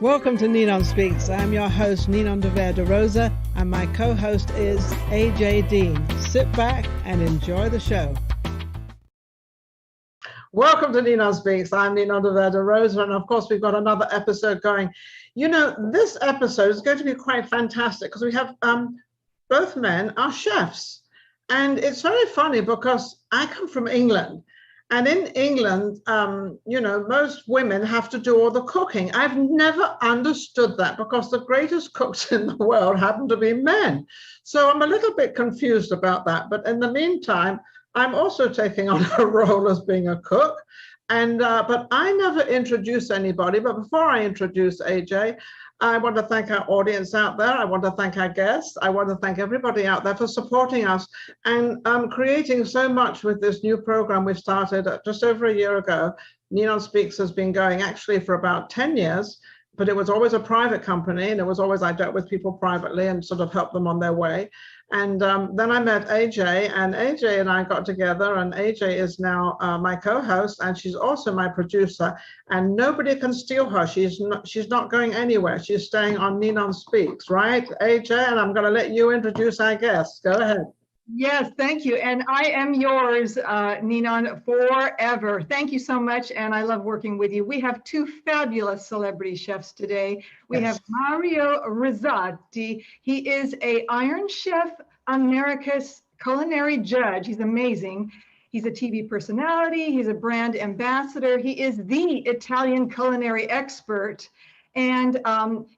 Welcome to NinonSpeaks. I'm your host, Ninon de Rosa, and my co-host is AJ Dean. Sit back and enjoy the show. Welcome to NinonSpeaks. I'm Ninon de Rosa, and of course, we've got another episode going. You know, this episode is going to be quite fantastic because we have both men are chefs. And it's very funny because I come from England. And in England, you know, most women have to do all the cooking. I've never understood that because the greatest cooks in the world happen to be men. So I'm a little bit confused about that. But in the meantime, I'm also taking on a role as being a cook. And but I never introduce anybody. But before I introduce AJ, I want to thank our audience out there. I want to thank our guests. I want to thank everybody out there for supporting us and creating so much with this new program we started just over a year ago. NinonSpeaks has been going actually for about 10 years, but it was always a private company, and it was always I dealt with people privately and sort of helped them on their way. And then I met AJ, and AJ and I got together, and AJ is now my co-host, and she's also my producer, and nobody can steal her. She's not going anywhere. She's staying on NinonSpeaks, right, AJ? And I'm going to let you introduce our guests. Go ahead. Yes, thank you. And I am yours, Ninon, forever. Thank you so much. And I love working with you. We have two fabulous celebrity chefs today. We have Mario Rizzotti. He is an Iron Chef America's culinary judge. He's amazing. He's a TV personality. He's a brand ambassador. He is the Italian culinary expert. And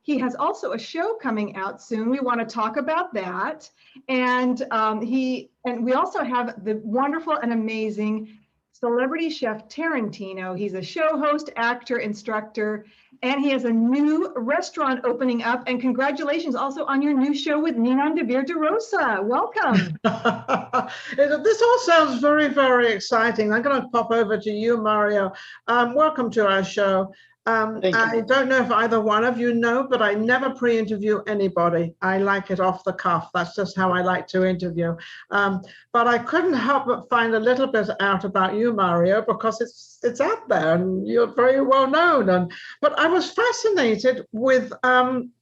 he has also a show coming out soon. We want to talk about that. And we also have the wonderful and amazing celebrity chef Tarantino. He's a show host, actor, instructor, and he has a new restaurant opening up. And congratulations also on your new show with Ninon de Rosa. Welcome. This all sounds very, very exciting. I'm going to pop over to you, Mario. Welcome to our show. I don't know if either one of you know, but I never pre-interview anybody. I like it off the cuff. That's just how I like to interview. But I couldn't help but find a little bit out about you, Mario, because it's out there and you're very well known. But I was fascinated with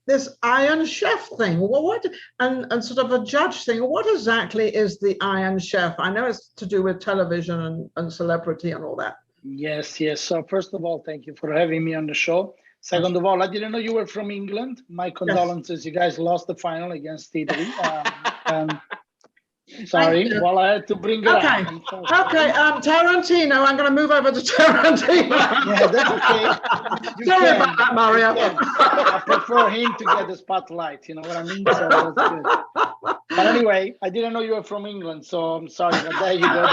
this Iron Chef thing. Well, and sort of a judge thing. What exactly is the Iron Chef? I know it's to do with television and celebrity and all that. Yes. So first of all, thank you for having me on the show. Second of all, I didn't know you were from England. My condolences. Yes. You guys lost the final against Italy. Sorry. Well, I had to bring it up. Okay. Tarantino. I'm going to move over to Tarantino. Yeah, that's okay. Sorry about that, Mario. I prefer him to get the spotlight. You know what I mean? So that's good. But anyway, I didn't know you were from England, so I'm sorry. But there you go.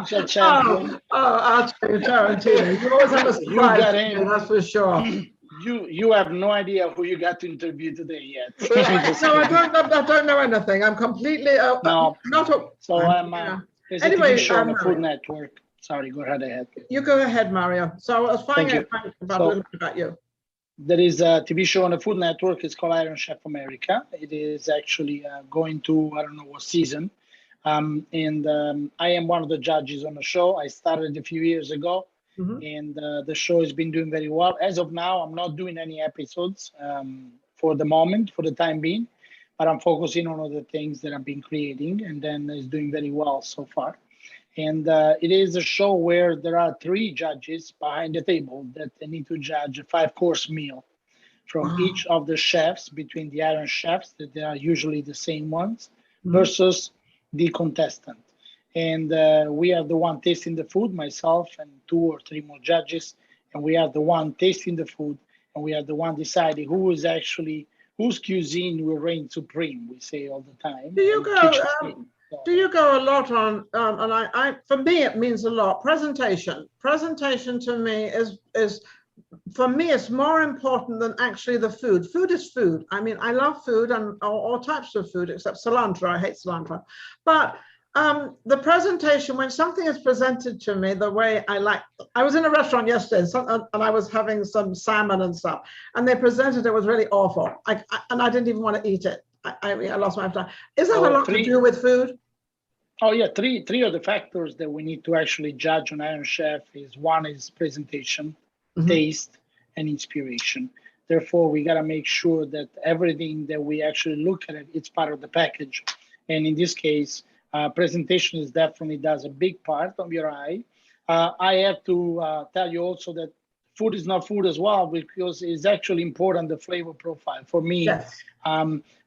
See? Champion. I'll tell you, Tarantino. You always have a surprise. You got him. That's for sure. You have no idea who you got to interview today yet. No, I don't know anything. I'm completely no. So I'm anyway, show on the Food Network. Sorry, go ahead. You go ahead, Mario. So I was finding out a little bit about you. There is a TV show on the Food Network. It's called Iron Chef America. It is actually going to, I don't know what season. And I am one of the judges on the show. I started a few years ago. Mm-hmm. And the show has been doing very well. As of now, I'm not doing any episodes for the moment, for the time being, but I'm focusing on other things that I've been creating, and then it's doing very well so far. And it is a show where there are 3 judges behind the table that they need to judge a 5-course meal from each of the chefs, between the Iron Chefs, that they are usually the same ones, versus the contestant. And we are the one tasting the food, myself and 2 or 3 more judges. And we are the one tasting the food, and we are the one deciding whose cuisine will reign supreme, we say all the time. Do you go a lot on, and I for me, it means a lot, presentation. Presentation to me is for me, it's more important than actually the food. Food is food. I mean, I love food and all types of food, except cilantro. I hate cilantro. But the presentation, when something is presented to me the way I like, I was in a restaurant yesterday and I was having some salmon and stuff, and they presented it was really awful. And I didn't even want to eat it. I lost my time. Is that a lot to do with food? Oh yeah, three of the factors that we need to actually judge on Iron Chef is: one is presentation, taste, and inspiration. Therefore, we got to make sure that everything that we actually look at it's part of the package. And in this case, presentation is definitely does a big part of your eye. I have to tell you also that food is not food as well, because it's actually important, the flavor profile. For me, Yes.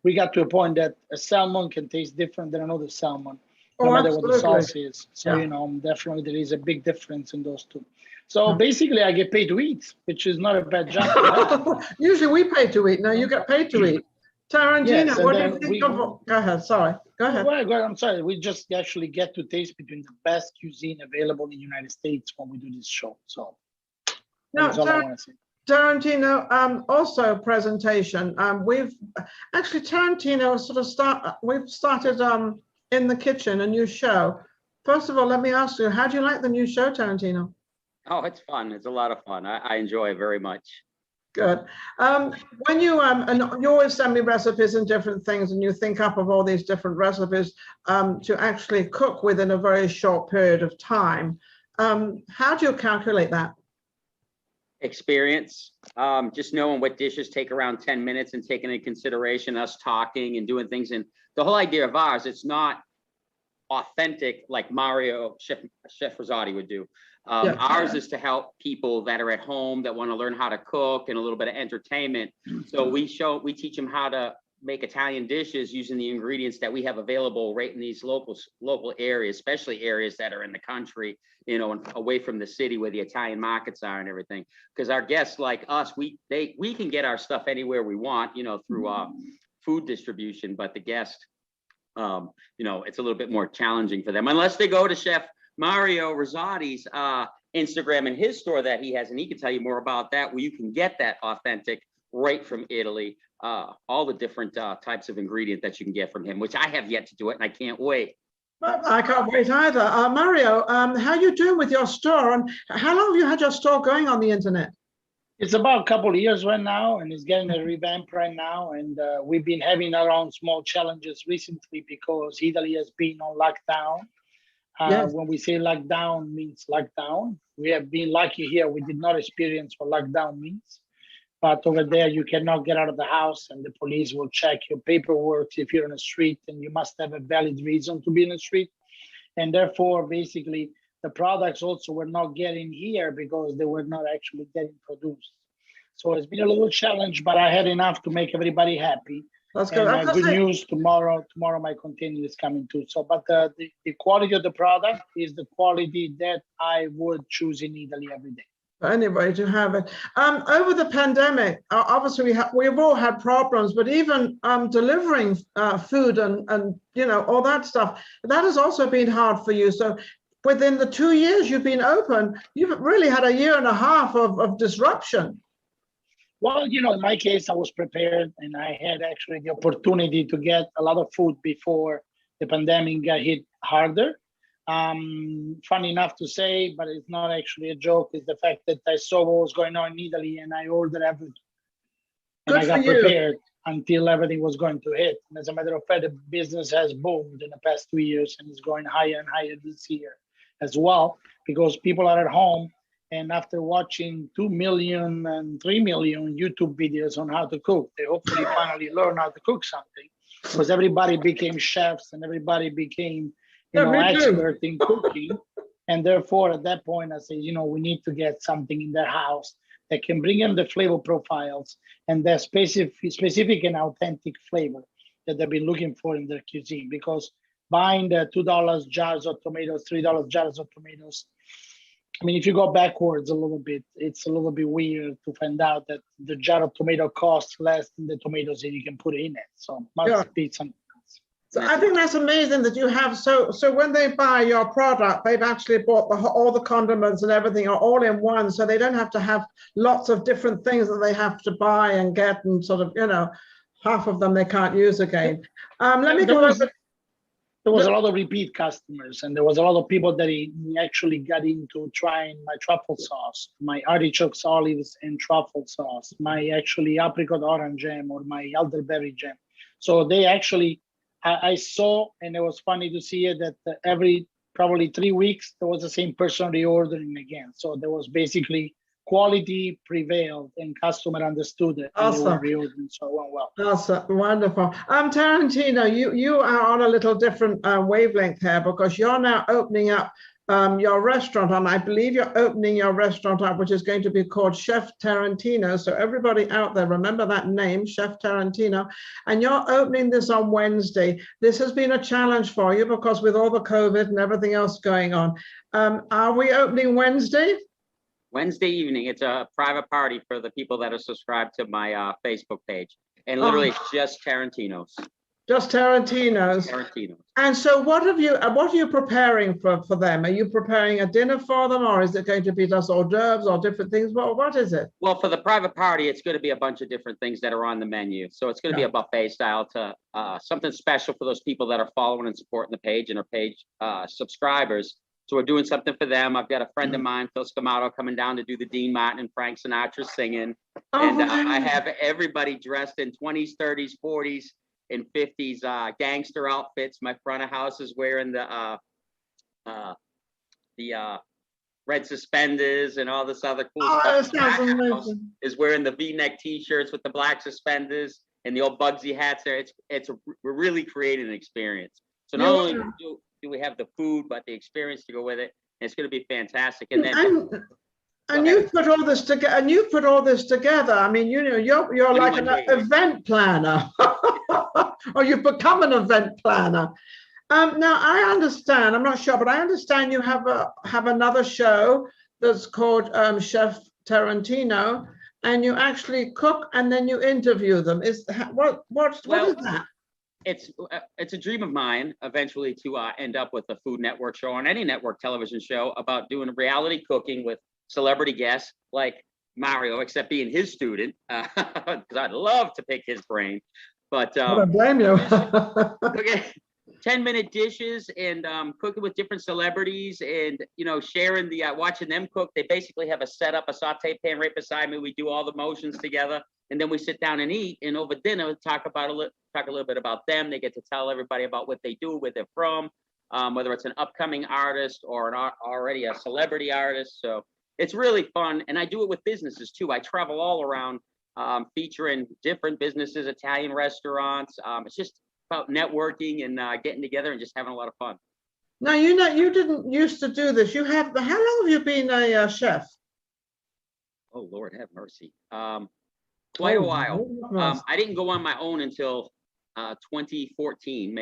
We got to a point that a salmon can taste different than another salmon, no Oh, matter what the absolutely. sauce is. So, Yeah. you know, definitely there is a big difference in those two. So basically, I get paid to eat, which is not a bad job to have. Usually we pay to eat. No, you get paid to eat. Tarantino, Yes, and what do you then think of? Go ahead. Sorry. Go ahead. Well, go ahead, I'm sorry. We just actually get to taste between the best cuisine available in the United States when we do this show. So that's all I want to say. Tarantino, also presentation. We've actually Tarantino we've started in the kitchen, a new show. First of all, let me ask you, how do you like the new show, Tarantino? Oh, it's fun. It's a lot of fun. I enjoy it very much. Good. When you and you always send me recipes and different things, and you think up of all these different recipes to actually cook within a very short period of time. How do you calculate that? Experience, just knowing what dishes take around 10 minutes and taking into consideration us talking and doing things. And the whole idea of ours, it's not authentic like Chef Rizzotti would do. Ours is to help people that are at home that want to learn how to cook and a little bit of entertainment. So we teach them how to make Italian dishes using the ingredients that we have available right in these local areas, especially areas that are in the country, you know, and away from the city where the Italian markets are and everything. Because our guests like us, we can get our stuff anywhere we want, you know, through food distribution, but the guest, you know, it's a little bit more challenging for them unless they go to Chef Mario Rizzotti's Instagram and his store that he has, and he can tell you more about that, where you can get that authentic right from Italy, all the different types of ingredient that you can get from him, which I have yet to do it, and I can't wait. I can't wait either. Mario, how are you doing with your store, and how long have you had your store going on the internet? It's about a couple of years right now, and it's getting a revamp right now. And we've been having our own small challenges recently because Italy has been on lockdown. Yes. When we say lockdown means lockdown, we have been lucky here. We did not experience what lockdown means. But over there, you cannot get out of the house, and the police will check your paperwork if you're in the street, and you must have a valid reason to be in the street. And therefore, basically, the products also were not getting here because they were not actually getting produced. So it's been a little challenge, but I had enough to make everybody happy. That's good. And good news, tomorrow my container is coming too. So, but the quality of the product is the quality that I would choose in Italy every day. Anyway, to have it. Over the pandemic, obviously we've all had problems, but even delivering food and you know, all that stuff, that has also been hard for you. So within the 2 years you've been open, you've really had a year and a half of disruption. Well, you know, in my case, I was prepared, and I had actually the opportunity to get a lot of food before the pandemic got hit harder. Funny enough to say, but it's not actually a joke, is the fact that I saw what was going on in Italy and I ordered everything. And I got prepared until everything was going to hit. And as a matter of fact, the business has boomed in the past 2 years and is going higher and higher this year as well, because people are at home. And after watching 2 million and 3 million YouTube videos on how to cook, they hopefully finally learn how to cook something, because everybody became chefs and everybody became, you know, expert in cooking. And therefore, at that point, I say, you know, we need to get something in their house that can bring them the flavor profiles and the specific and authentic flavor that they've been looking for in their cuisine. Because buying the $2 jars of tomatoes, $3 jars of tomatoes, I mean, if you go backwards a little bit, it's a little bit weird to find out that the jar of tomato costs less than the tomatoes that you can put in it. So must be something else. So I think that's amazing that you have, so when they buy your product, they've actually bought all the condiments and everything are all in one, so they don't have to have lots of different things that they have to buy and get, and sort of, you know, half of them they can't use again. Let me go over. There was a lot of repeat customers, and there was a lot of people that actually got into trying my truffle sauce, my artichokes, olives, and truffle sauce, my actually apricot orange jam, or my elderberry jam. So they actually, I saw, and it was funny to see it, that every probably 3 weeks, there was the same person reordering again. So there was basically quality prevailed and customer understood it. And Awesome. they were reordering, so it went well. Awesome. Wonderful. Tarantino, you are on a little different wavelength here, because you're now opening up your restaurant, and I believe you're opening your restaurant up, which is going to be called Chef Tarantino. So everybody out there, remember that name, Chef Tarantino. And you're opening this on Wednesday. This has been a challenge for you because with all the COVID and everything else going on. Are we opening Wednesday? Wednesday evening. It's a private party for the people that are subscribed to my Facebook page. And literally it's just Tarantino's. Just Tarantino's. Tarantino's. And so what are you preparing for them? Are you preparing a dinner for them, or is it going to be just hors d'oeuvres or different things? What is it? Well, for the private party, it's going to be a bunch of different things that are on the menu. So it's going to be a buffet style to something special for those people that are following and supporting the page and are page subscribers. So we're doing something for them. I've got a friend of mine, Phil Scamato, coming down to do the Dean Martin and Frank Sinatra singing. And I have everybody dressed in 20s, 30s, 40s, and 50s gangster outfits. My front of house is wearing the red suspenders and all this other cool stuff. That sounds amazing. Is wearing the V-neck T-shirts with the black suspenders and the old Bugsy hats there. We're really creating an experience. So not only do we have the food, but the experience to go with it. And it's going to be fantastic. And then. And you've put all this together. And you've put all this together. I mean, you're like an event planner, or you've become an event planner. Now I understand. I'm not sure, but I understand you have another show that's called Chef Tarantino, and you actually cook and then you interview them. What is that? It's a dream of mine eventually to end up with a Food Network show on any network television show about doing reality cooking with celebrity guests like Mario, except being his student, because I'd love to pick his brain. But I don't blame you. 10-minute dishes and cooking with different celebrities and sharing the watching them cook. They basically have a saute pan right beside me. We do all the motions together, and then we sit down and eat. And over dinner, talk a little bit about them. They get to tell everybody about what they do, where they're from, whether it's an upcoming artist or already a celebrity artist. So it's really fun, and I do it with businesses too. I travel all around featuring different businesses, Italian restaurants. It's just about networking and getting together and just having a lot of fun. Now, you didn't used to do this. How long have you been a chef? Oh, Lord have mercy. Quite a while. I didn't go on my own until 2014,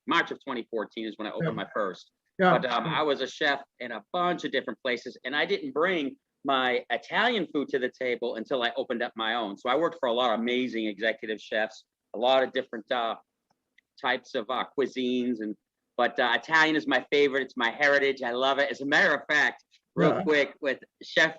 March of 2014 is when I opened my first. Yeah. But I was a chef in a bunch of different places, and I didn't bring my Italian food to the table until I opened up my own. So I worked for a lot of amazing executive chefs, a lot of different types of cuisines, but Italian is my favorite. It's my heritage. I love it. As a matter of fact, real quick, with Chef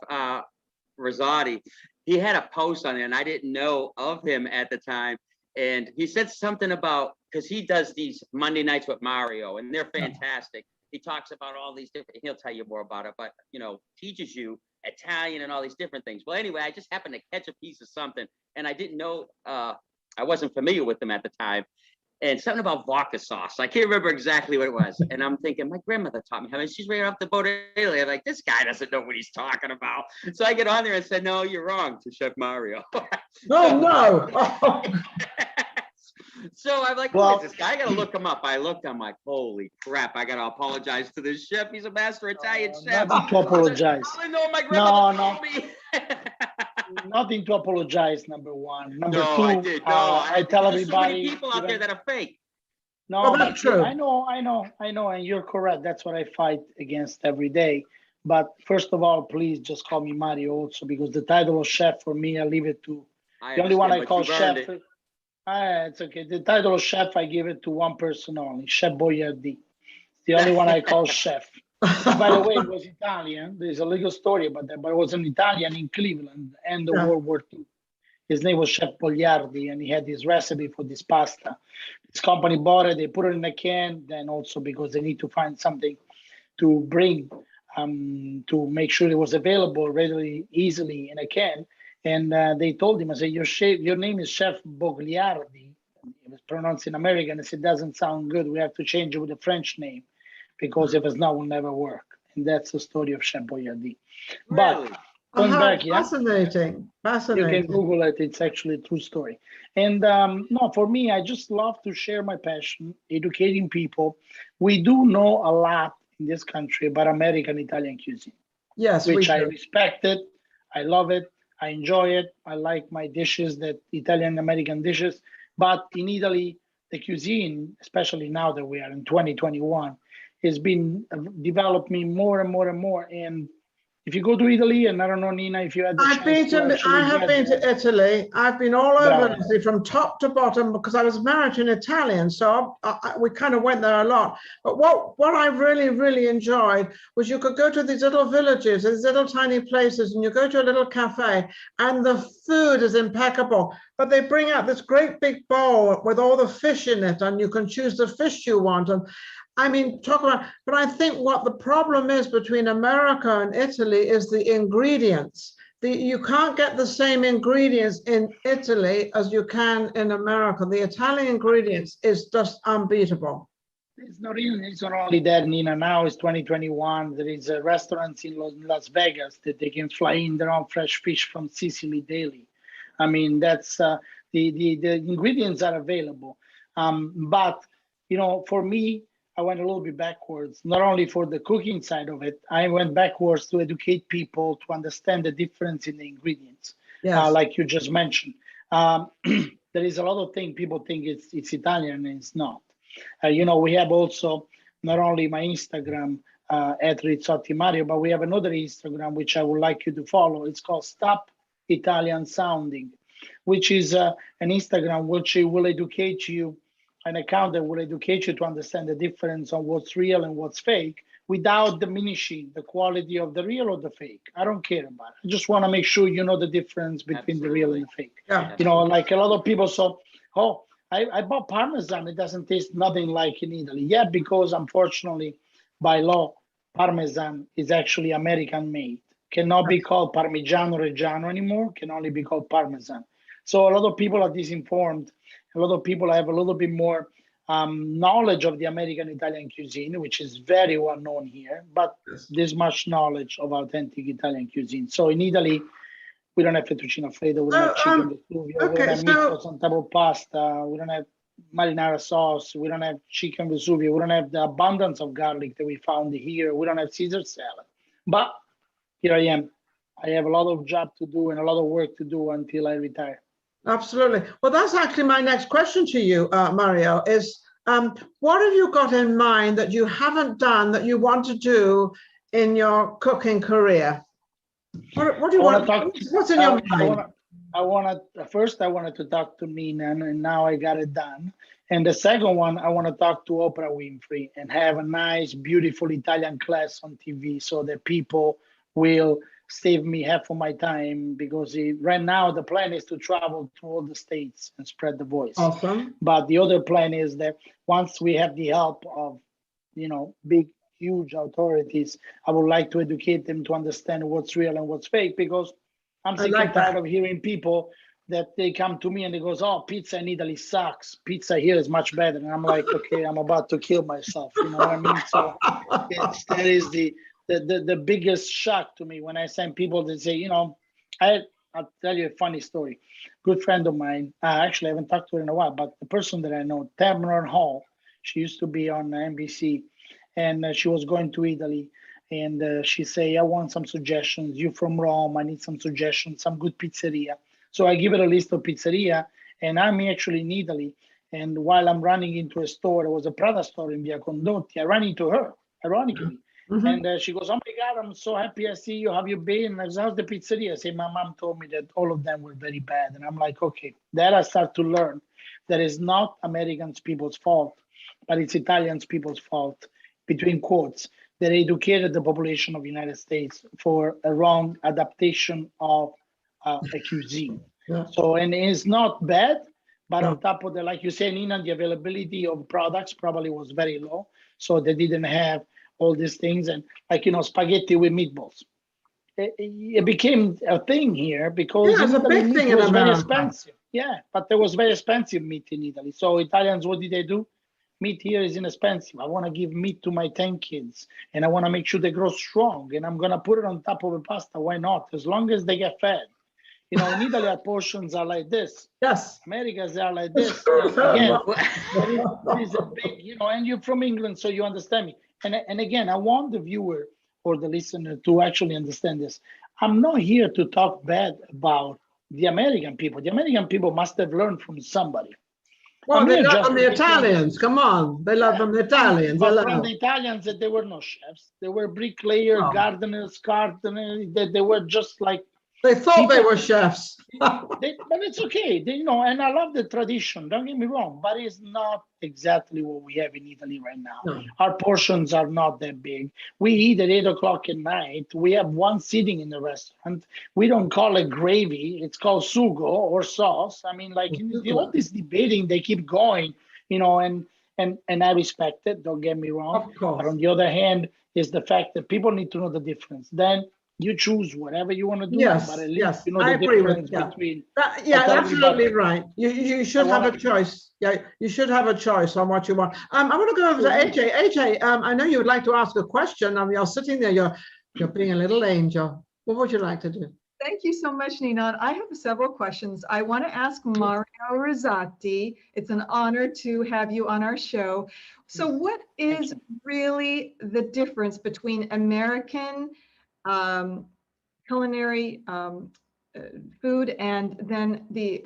Rizzotti, he had a post on there, and I didn't know of him at the time. And he said something about, because he does these Monday nights with Mario, and they're fantastic. He talks about all these different, he'll tell you more about it, but, teaches you Italian and all these different things. Well, anyway, I just happened to catch a piece of something, and I didn't know, I wasn't familiar with them at the time. And something about vodka sauce. I can't remember exactly what it was. And I'm thinking, my grandmother taught me how, and she's right off the boat of Italy. I'm like, this guy doesn't know what he's talking about. So I get on there and said, no, you're wrong, to Chef Mario. No. So I'm like, who is this guy? I gotta look him up. I looked, I'm like, holy crap, I gotta apologize to this chef. He's a master Italian chef. Nothing to apologize. I know my grandmother told me. Nothing to apologize, number one. Number two, I did. No, I tell everybody. There's so many people out there that are fake. No, that's true. I know, and you're correct. That's what I fight against every day. But first of all, please just call me Mario also, because the title of chef for me, I leave it to the only one I call chef. It's okay. The title of chef, I give it to one person only, Chef Boyardee. It's the only one I call chef. By the way, it was Italian. There's a little story about that, but it was an Italian in Cleveland, end of World War II. His name was Chef Bogliardi, and he had this recipe for this pasta. His company bought it, they put it in a can, then also because they need to find something to bring, to make sure it was available readily, easily in a can. And they told him, I said, your name is Chef Bogliardi. It was pronounced in American. I said, it doesn't sound good. We have to change it with a French name, because if it's not, it will never work. And that's the story of Chef Boyardee. Really? Going How back, yeah. fascinating. You Fascinating. can Google it. It's actually a true story. And no, for me, I just love to share my passion, educating people. We do know a lot in this country about American Italian cuisine, Yes, we which I do. respect it. I love it. I enjoy it. I like my dishes, that Italian American dishes. But in Italy, the cuisine, especially now that we are in 2021, has been developing more and more and more. And if you go to Italy, and I don't know, Nina, if you had the chance to I actually have get been there, to Italy. I've been all over bravo. Italy from top to bottom because I was married to an Italian, so we kind of went there a lot. But what I really, really enjoyed was you could go to these little villages, these little tiny places, and you go to a little cafe, and the food is impeccable. But they bring out this great big bowl with all the fish in it, and you can choose the fish you want. And I mean, talk about, but I think what the problem is between America and Italy is the ingredients. You can't get the same ingredients in Italy as you can in America. The Italian ingredients is just unbeatable. It's not only that, Nina. Now it's 2021. There is a restaurants in Las Vegas that they can fly in their own fresh fish from Sicily daily. I mean, that's the ingredients are available. But you know, for me, I went a little bit backwards. Not only for the cooking side of it, I went backwards to educate people to understand the difference in the ingredients, Yes. like you just mentioned. There is a lot of things people think it's Italian and it's not. You know, we have also not only my Instagram at Rizzotti Mario, but we have another Instagram which I would like you to follow. It's called Stop Italian Sounding, which is an Instagram which will educate you, an account that will educate you to understand the difference on what's real and what's fake without diminishing the quality of the real or the fake. I don't care about it. I just want to make sure you know the difference between the real and the fake. Yeah. You know, like a lot of people say, oh, I bought Parmesan. It doesn't taste nothing like in Italy. Yeah, because unfortunately, by law, Parmesan is actually American made. Cannot be called Parmigiano Reggiano anymore. Can only be called Parmesan. So a lot of people are disinformed. A lot of people have a little bit more knowledge of the American Italian cuisine, which is very well known here, but this much knowledge of authentic Italian cuisine. So in Italy, we don't have fettuccine alfredo, we don't have chicken vesuvio, we don't have meatballs on top of pasta, we don't have marinara sauce, we don't have chicken vesuvio, we don't have the abundance of garlic that we found here, we don't have Caesar salad. But here I am. I have a lot of job to do and a lot of work to do until I retire. Absolutely. Well, that's actually my next question to you, Mario, is what have you got in mind that you haven't done that you want to do in your cooking career? What do you want? What's in your mind? I wanted to talk to Nina, and now I got it done. And the second one, I want to talk to Oprah Winfrey and have a nice, beautiful Italian class on TV so that people will save me half of my time, because right now the plan is to travel to all the states and spread the voice. Awesome. But the other plan is that once we have the help of, you know, big, huge authorities, I would like to educate them to understand what's real and what's fake, because I'm sick and tired of hearing people that they come to me and they goes, oh, pizza in Italy sucks. Pizza here is much better. And I'm like, okay, I'm about to kill myself. You know what I mean? So that is the biggest shock to me when I send people that say, you know, I'll tell you a funny story. Good friend of mine, actually I haven't talked to her in a while, but the person that I know, Tamron Hall, she used to be on NBC, and she was going to Italy, and she say, I want some suggestions. You from Rome, I need some suggestions, some good pizzeria. So I give her a list of pizzeria, and I'm actually in Italy. And while I'm running into a store, it was a Prada store in Via Condotti, I ran into her, ironically. Mm-hmm. And she goes, oh my God, I'm so happy I see you. Have you been? And I said, how's the pizzeria? I say, my mom told me that all of them were very bad. And I'm like, okay. Then I start to learn that it's not Americans people's fault, but it's Italians people's fault, between quotes, that educated the population of the United States for a wrong adaptation of a cuisine. Yeah. So, and it's not bad, but on top of that, like you say, Nina, the availability of products probably was very low. So they didn't have all these things, and like, you know, spaghetti with meatballs. It became a thing here because it's a big thing was very expensive. Yeah, but there was very expensive meat in Italy. So Italians, what did they do? Meat here is inexpensive. I want to give meat to my 10 kids, and I want to make sure they grow strong, and I'm going to put it on top of a pasta. Why not? As long as they get fed. You know, in Italy, our portions are like this. Yes. Americas are like this. Again, there is a big, you know, and you're from England, so you understand me. And again, I want the viewer or the listener to actually understand this. I'm not here to talk bad about the American people. The American people must have learned from somebody. Well, they love them, the Italians. Come on. They love them, the Italians. But from the Italians, that they were no chefs. They were bricklayer, gardeners, they were just like, they thought they were chefs. But it's okay, you know, and I love the tradition, don't get me wrong, but it's not exactly what we have in Italy right now. No. Our portions are not that big. We eat at 8 o'clock at night. We have one sitting in the restaurant. We don't call it gravy. It's called sugo or sauce. I mean, like, all this debating, they keep going, you know, and I respect it, don't get me wrong. Of course. But on the other hand, is the fact that people need to know the difference. Then you choose whatever you want to do. Yes, but at least yes, you know I the agree difference with between. Yeah, absolutely right. You should have a choice. Yeah, you should have a choice on what you want. I want to go over to AJ. AJ, I know you would like to ask a question. You're sitting there. You're being a little angel. What would you like to do? Thank you so much, Ninon. I have several questions. I want to ask Mario Rizzotti. It's an honor to have you on our show. So what is really the difference between American culinary food and then the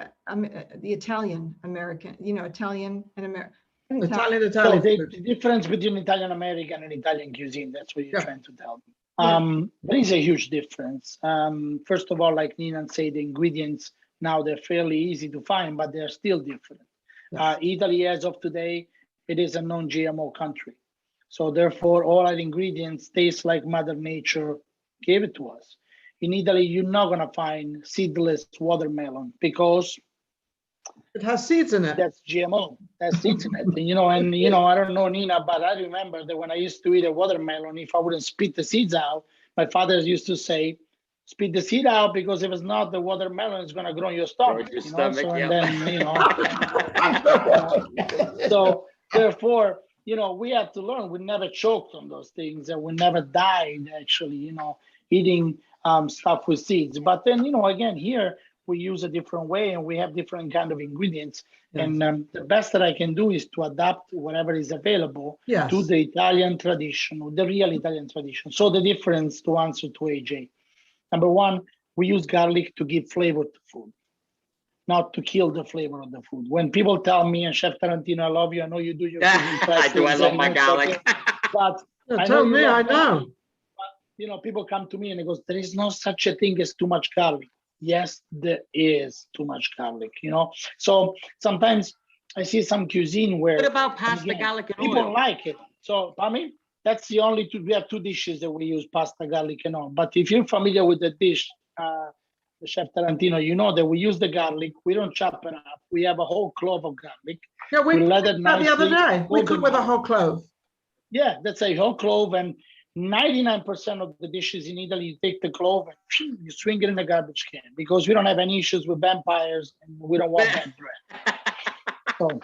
Italian American, you know, Italian and American? Italian. So the difference between Italian American and Italian cuisine, that's what you're trying to tell me. There is a huge difference. First of all, like Ninon said, the ingredients now they're fairly easy to find, but they're still different. Italy, as of today, it is a non-GMO country. So therefore, all our ingredients taste like Mother Nature gave it to us. In Italy, you're not going to find seedless watermelon because it has seeds in it. That's GMO. That's seeds in it. And, you know, I don't know, Nina, but I remember that when I used to eat a watermelon, if I wouldn't spit the seeds out, my father used to say, spit the seed out because if it's not, the watermelon is going to grow in your stomach. And then, you know. So therefore, you know, we have to learn. We never choked on those things, and we never died, actually, you know, eating stuff with seeds. But then, you know, again, here we use a different way, and we have different kind of ingredients. Yes. And the best that I can do is to adapt whatever is available to the Italian tradition, the real Italian tradition. So the difference, to answer to AJ, number one, we use garlic to give flavor to food, not to kill the flavor of the food. When people tell me, and Chef Tarantino, I love you, I know you do your I do, I love my garlic. But I know. But, you know, people come to me and they go, there is no such a thing as too much garlic. Yes, there is too much garlic, you know. So sometimes I see some cuisine where— What about pasta, garlic, and people oil? like it. So, I mean, that's the only two, we have two dishes that we use, pasta, garlic, and all. But if you're familiar with the dish, the Chef Tarantino, you know that we use the garlic. We don't chop it up. We have a whole clove of garlic. Yeah, we let it the other day. We cook with a whole clove. Yeah, that's a whole clove. And 99% of the dishes in Italy, you take the clove and you swing it in the garbage can because we don't have any issues with vampires and we don't want that bread. So,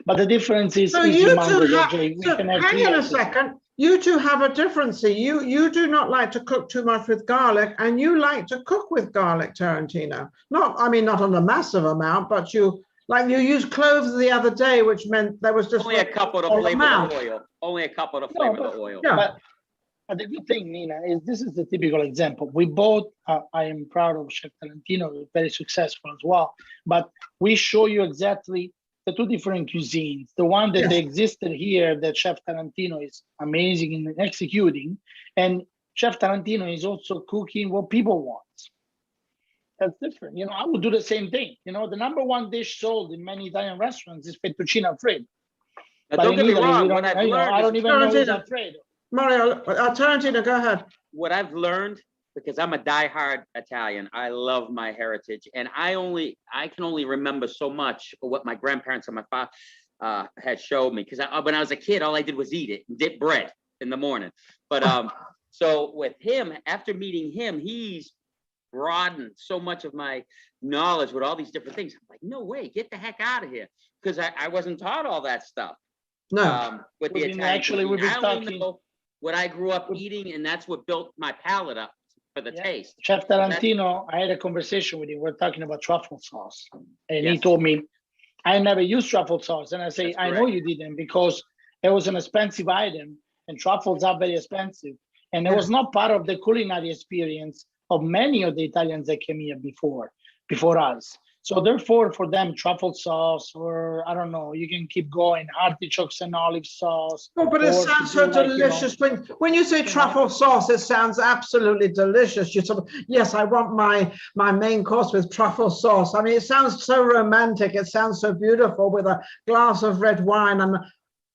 but the difference is— So you two have, hang on a second. You two have a difference. You do not like to cook too much with garlic, and you like to cook with garlic, Tarantino. Not on a massive amount, but you used cloves the other day, which meant there was just only a couple to flavor the oil. Only a couple to flavor the oil. Yeah. But the good thing, Nina, is this is the typical example. We both, I am proud of Chef Tarantino, very successful as well. But we show you exactly the two different cuisines. The one that existed here, that Chef Tarantino is amazing in executing, and Chef Tarantino is also cooking what people want. That's different. You know, I would do the same thing. You know, the number one dish sold in many Italian restaurants is fettuccine alfredo. But don't get me wrong. What I've learned, I don't even know what's alfredo. Mario, Tarantino, go ahead. What I've learned, because I'm a diehard Italian, I love my heritage, and I can only remember so much of what my grandparents and my father had showed me. Because when I was a kid, all I did was eat it and dip bread in the morning. But so with him, after meeting him, he's broadened so much of my knowledge with all these different things. I'm like, no way, get the heck out of here. Because I wasn't taught all that stuff. No. With the Italian actually, we've been cuisine. I only talking know what I grew up eating, and that's what built my palate up for the taste. Chef Tarantino, I had a conversation with him. We're talking about truffle sauce. And he Yes. told me, I never used truffle sauce. And I say, That's I know you didn't, because it was an expensive item and truffles are very expensive. And it was not part of the culinary experience of many of the Italians that came here before us. So therefore, for them, truffle sauce, or I don't know, you can keep going, artichokes and olive sauce. Oh, but it sounds so delicious. When you say truffle sauce, it sounds absolutely delicious. You sort of, yes, I want my main course with truffle sauce. I mean, it sounds so romantic. It sounds so beautiful with a glass of red wine.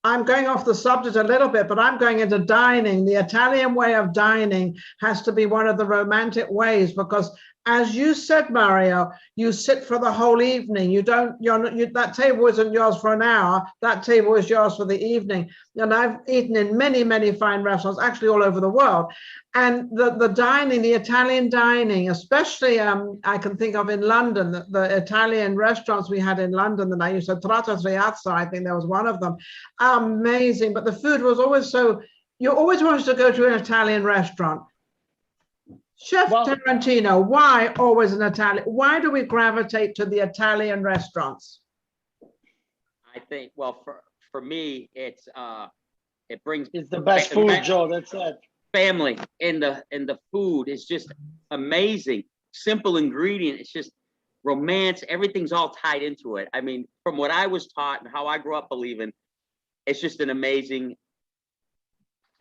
I'm going off the subject a little bit, but I'm going into dining. The Italian way of dining has to be one of the romantic ways, because as you said, Mario, you sit for the whole evening. That table isn't yours for an hour. That table is yours for the evening. And I've eaten in many, many fine restaurants, actually all over the world. And the dining, the Italian dining, especially I can think of in London, the Italian restaurants we had in London that I used to, Tratta Triazza, I think there was one of them. Amazing. But the food was always you always wanted to go to an Italian restaurant. Chef Tarantino, why always an Italian? Why do we gravitate to the Italian restaurants? I think, well, for me, it brings. It's the best food, Joe. That's it. Family in the food is just amazing. Simple ingredient. It's just romance. Everything's all tied into it. I mean, from what I was taught and how I grew up believing, it's just an amazing.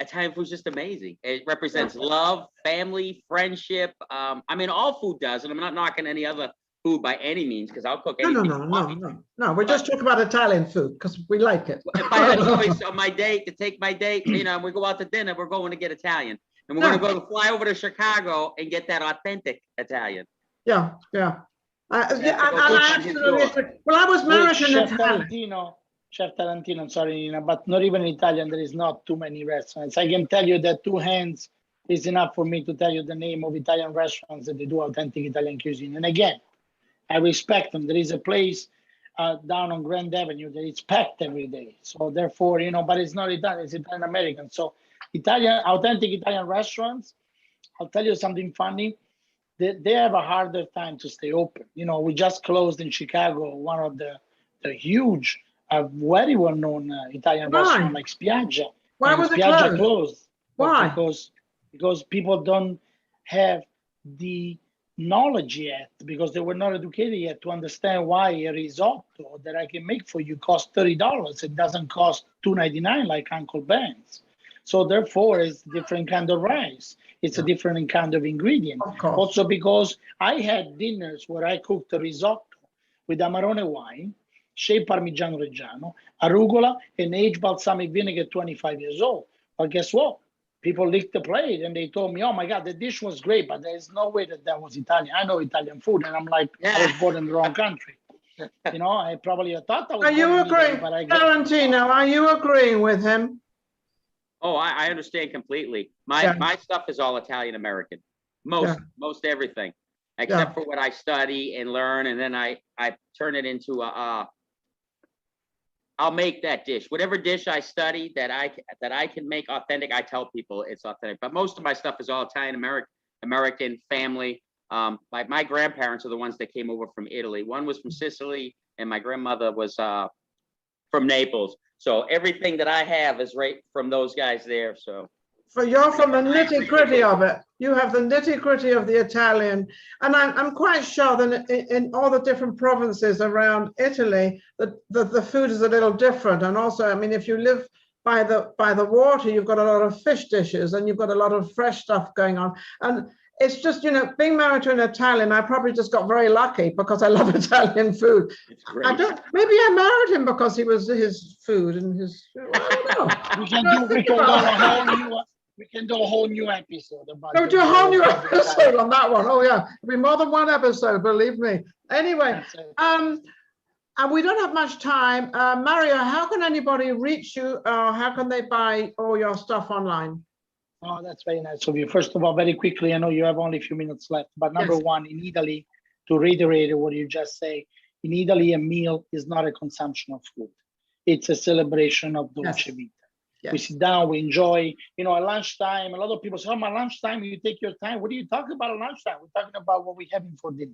Italian food is just amazing. It represents love, family, friendship. I mean, all food does, and I'm not knocking any other food by any means, because I'll cook anything. No. We're just talking about Italian food because we like it. If I had a choice on my date to take my date, you know, and we go out to dinner, we're going to get Italian, and we're going to fly over to Chicago and get that authentic Italian. Yeah. I was married to an Italian. Chef Tarantino, I'm sorry, Nina, but not even in Italian, there is not too many restaurants. I can tell you that two hands is enough for me to tell you the name of Italian restaurants that they do authentic Italian cuisine. And again, I respect them. There is a place down on Grand Avenue that is packed every day. So therefore, you know, but it's not Italian, it's Italian American. So authentic Italian restaurants, I'll tell you something funny. They have a harder time to stay open. You know, we just closed in Chicago, one of the huge, very well-known Italian restaurant like Spiaggia. Why was it Spiaggia closed? Why? Because people don't have the knowledge yet, because they were not educated yet to understand why a risotto that I can make for you costs $30. It doesn't cost $2.99 like Uncle Ben's. So therefore, it's a different kind of rice. It's a different kind of ingredient. Of also, because I had dinners where I cooked a risotto with Amarone wine, shaved Parmigiano Reggiano, arugula, and aged balsamic vinegar at 25 years old. But guess what? People licked the plate and they told me, oh my God, the dish was great, but there's no way that was Italian. I know Italian food. And I'm like, I was born in the wrong country. You know, I probably thought I was. Are you agreeing, Tarantino? Are you agreeing with him? Oh, I understand completely. My stuff is all Italian American. Most everything, except for what I study and learn, and then I turn it into I'll make that dish. Whatever dish I study that I can make authentic, I tell people it's authentic. But most of my stuff is all Italian American family. My grandparents are the ones that came over from Italy. One was from Sicily, and my grandmother was from Naples. So everything that I have is right from those guys there. So. You're from the nitty-gritty of it. You have the nitty-gritty of the Italian. And I'm quite sure that in all the different provinces around Italy, the food is a little different. And also, I mean, if you live by the water, you've got a lot of fish dishes and you've got a lot of fresh stuff going on. And it's just, you know, being married to an Italian, I probably just got very lucky because I love Italian food. Maybe I married him because he was his food and his, I don't know. We can do a whole new episode about it. Do a whole new episode on that one. Oh yeah, it'll be more than one episode, believe me. Anyway, and we don't have much time. Mario, how can anybody reach you? How can they buy all your stuff online? Oh, that's very nice of you. First of all, very quickly, I know you have only a few minutes left, but number one, in Italy, to reiterate what you just say, in Italy, a meal is not a consumption of food. It's a celebration of dolce vita. Yes. We sit down, we enjoy, at lunchtime, a lot of people say, my lunchtime, you take your time. What are you talking about at lunchtime? We're talking about what we're having for dinner.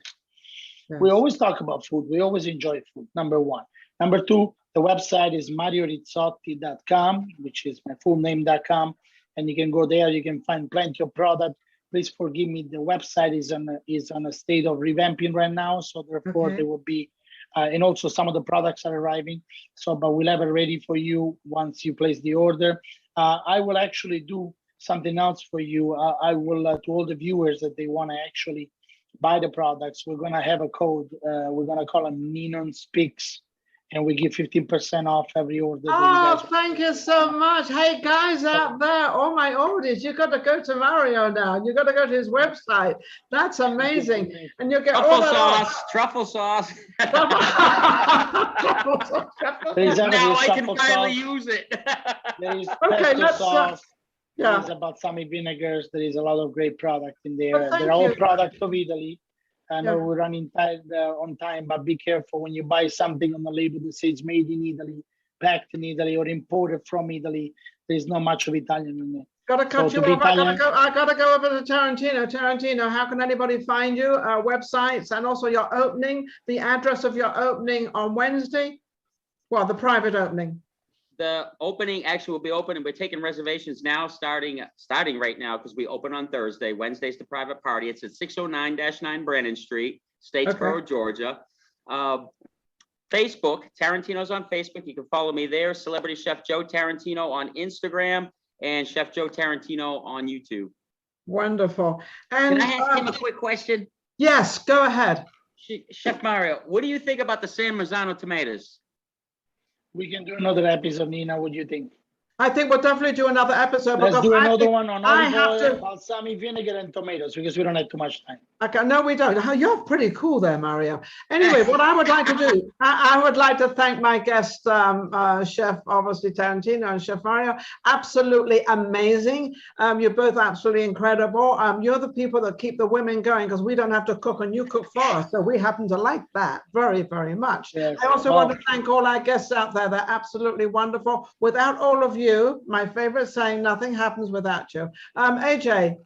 Yes. We always talk about food. We always enjoy food, number one. Number two, the website is mariorizzotti.com, which is my full name.com. And you can go there, you can find plenty of product. Please forgive me, the website is on a state of revamping right now. So therefore there will be, and also some of the products are arriving. So, but we'll have it ready for you once you place the order. I will actually do something else for you. I will, to all the viewers that they want to actually buy the products, we're going to have a code. We're going to call it NinonSpeaks. And we give 15% off every order. Oh, thank you so much. Hey, guys out there, all my audience, you've got to go to Mario now. You've got to go to his website. That's amazing. And you'll get truffle sauce, truffle sauce. Now I can finally use it. There is pesto sauce. There is balsamic vinegars. There is a lot of great product in there. They're all products of Italy. I know we're running tight on time, but be careful when you buy something on the label that says made in Italy, packed in Italy, or imported from Italy. There's not much of Italian in there. Got to cut you off. I got to go over to Tarantino. Tarantino, how can anybody find you? Websites and also your opening, the address of your opening on Wednesday. Well, the private opening. The opening actually will be open, and we're taking reservations now, starting right now, because we open on Thursday. Wednesday's the private party. It's at 609-9 Brannan Street, Statesboro, Georgia. Facebook, Tarantino's on Facebook. You can follow me there. Celebrity Chef Joe Tarantino on Instagram, and Chef Joe Tarantino on YouTube. Wonderful. And can I ask him a quick question? Yes, go ahead. Chef Mario, what do you think about the San Marzano tomatoes? We can do another episode, Nina. What do you think? I think we'll definitely do another episode. Let's do another one on olive oil, balsamic vinegar, and tomatoes, because we don't have too much time. Okay, no, we don't. Oh, you're pretty cool there, Mario. Anyway, what I would like to do, I would like to thank my guest, Chef, obviously, Tarantino and Chef Mario. Absolutely amazing. You're both absolutely incredible. You're the people that keep the women going, because we don't have to cook and you cook for us. So we happen to like that very, very much. Yes. I also want to thank all our guests out there. They're absolutely wonderful. Without all of you, my favorite saying, nothing happens without you. AJ,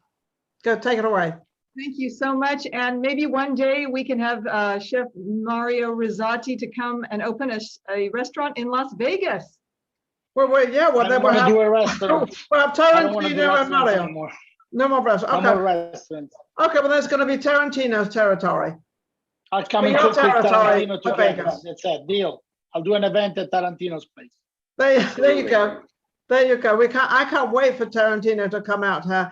go take it away. Thank you so much. And maybe one day we can have Chef Mario Rizzotti to come and open a restaurant in Las Vegas. Well, then we'll do a restaurant. Well, Tarantino and Mario. Anymore. No more restaurants. Okay. No more restaurants. Okay, well, there's going to be Tarantino's territory. I'll come and cook with Tarantino to Vegas. That's it. Deal. I'll do an event at Tarantino's place. There you go. There you go. I can't wait for Tarantino to come out here